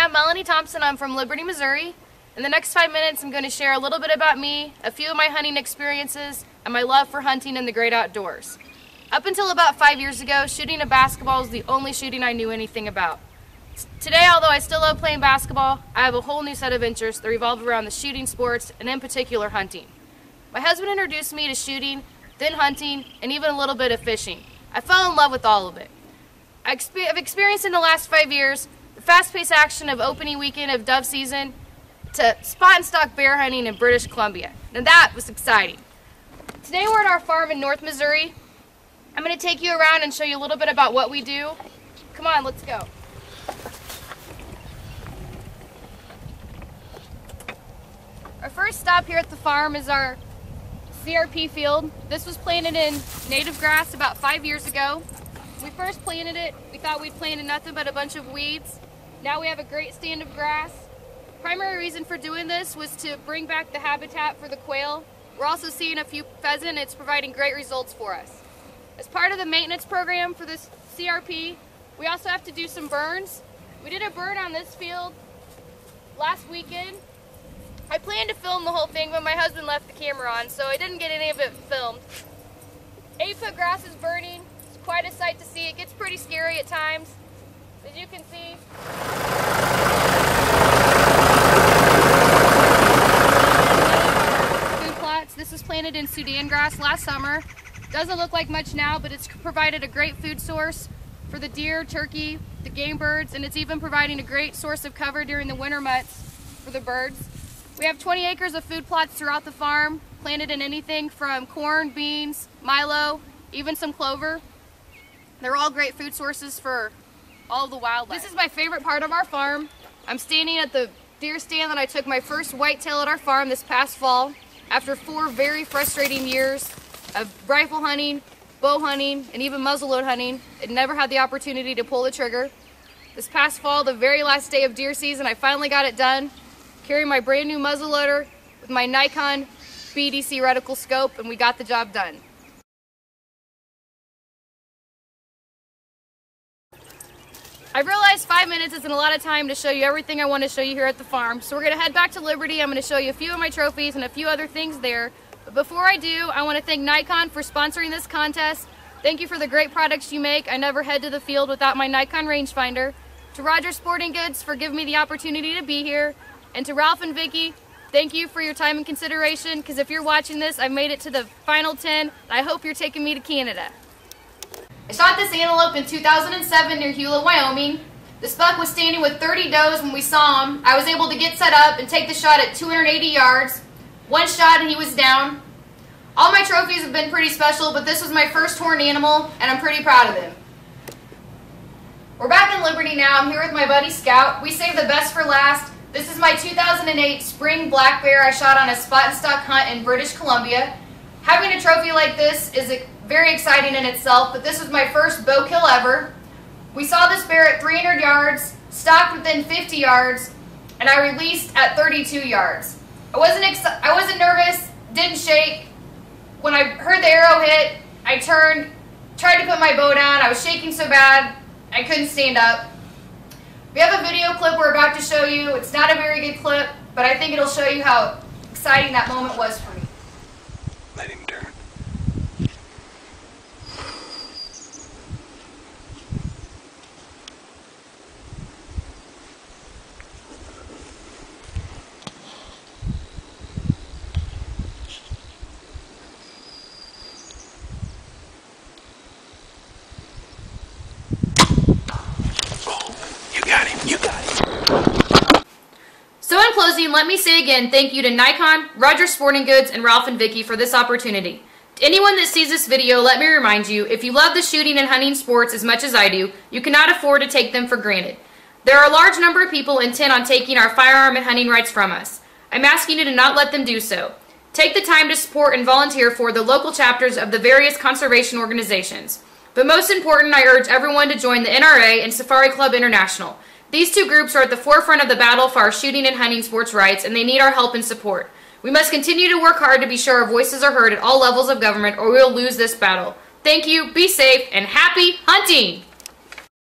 I'm Melanie Thomson. I'm from Liberty, Missouri. In the next 5 minutes, I'm going to share a little bit about me, a few of my hunting experiences, and my love for hunting in the great outdoors. Up until about 5 years ago, shooting a basketball was the only shooting I knew anything about. Today, although I still love playing basketball, I have a whole new set of interests that revolve around the shooting sports, and in particular, hunting. My husband introduced me to shooting, then hunting, and even a little bit of fishing. I fell in love with all of it. I've experienced in the last 5 years the fast-paced action of opening weekend of dove season to spot and stalk bear hunting in British Columbia. Now that was exciting. Today we're at our farm in North Missouri. I'm going to take you around and show you a little bit about what we do. Come on, let's go. Our first stop here at the farm is our CRP field. This was planted in native grass about 5 years ago. When we first planted it, we thought we'd planted nothing but a bunch of weeds. Now we have a great stand of grass. Primary reason for doing this was to bring back the habitat for the quail. We're also seeing a few pheasant, and it's providing great results for us. As part of the maintenance program for this CRP, we also have to do some burns. We did a burn on this field last weekend. I planned to film the whole thing, but my husband left the camera on, so I didn't get any of it filmed. 8-foot grass is burning. It's quite a sight to see. It gets pretty scary at times, as you can see. This was planted in Sudan grass last summer. Doesn't look like much now, but it's provided a great food source for the deer, turkey, the game birds, and it's even providing a great source of cover during the winter months for the birds. We have 20 acres of food plots throughout the farm, planted in anything from corn, beans, milo, even some clover. They're all great food sources for all the wildlife. This is my favorite part of our farm. I'm standing at the deer stand that I took my first whitetail at our farm this past fall. After 4 very frustrating years of rifle hunting, bow hunting, and even muzzleload hunting, I never had the opportunity to pull the trigger. This past fall, the very last day of deer season, I finally got it done, carrying my brand new muzzleloader with my Nikon BDC reticle scope, and we got the job done. I realized 5 minutes isn't a lot of time to show you everything I want to show you here at the farm, so we're going to head back to Liberty. I'm going to show you a few of my trophies and a few other things there. But before I do, I want to thank Nikon for sponsoring this contest. Thank you for the great products you make. I never head to the field without my Nikon rangefinder. To Rogers Sporting Goods for giving me the opportunity to be here. And to Ralph and Vicki, thank you for your time and consideration, because if you're watching this, I've made it to the final 10, and I hope you're taking me to Canada. I shot this antelope in 2007 near Hewlett, Wyoming. This buck was standing with 30 does when we saw him. I was able to get set up and take the shot at 280 yards. One shot and he was down. All my trophies have been pretty special, but this was my first horned animal, and I'm pretty proud of him. We're back in Liberty now. I'm here with my buddy Scout. We saved the best for last. This is my 2008 spring black bear I shot on a spot and stock hunt in British Columbia. Having a trophy like this is very exciting in itself, but this was my first bow kill ever. We saw this bear at 300 yards, stocked within 50 yards, and I released at 32 yards. I wasn't nervous, didn't shake. When I heard the arrow hit, I turned, tried to put my bow down. I was shaking so bad, I couldn't stand up. We have a video clip we're about to show you. It's not a very good clip, but I think it'll show you how exciting that moment was for me. Let him turn. So in closing, let me say again, thank you to Nikon, Rogers Sporting Goods, and Ralph and Vicki for this opportunity. To anyone that sees this video, let me remind you, if you love the shooting and hunting sports as much as I do, you cannot afford to take them for granted. There are a large number of people intent on taking our firearm and hunting rights from us. I'm asking you to not let them do so. Take the time to support and volunteer for the local chapters of the various conservation organizations. But most important, I urge everyone to join the NRA and Safari Club International. These two groups are at the forefront of the battle for our shooting and hunting sports rights, and they need our help and support. We must continue to work hard to be sure our voices are heard at all levels of government, or we will lose this battle. Thank you, be safe, and happy hunting!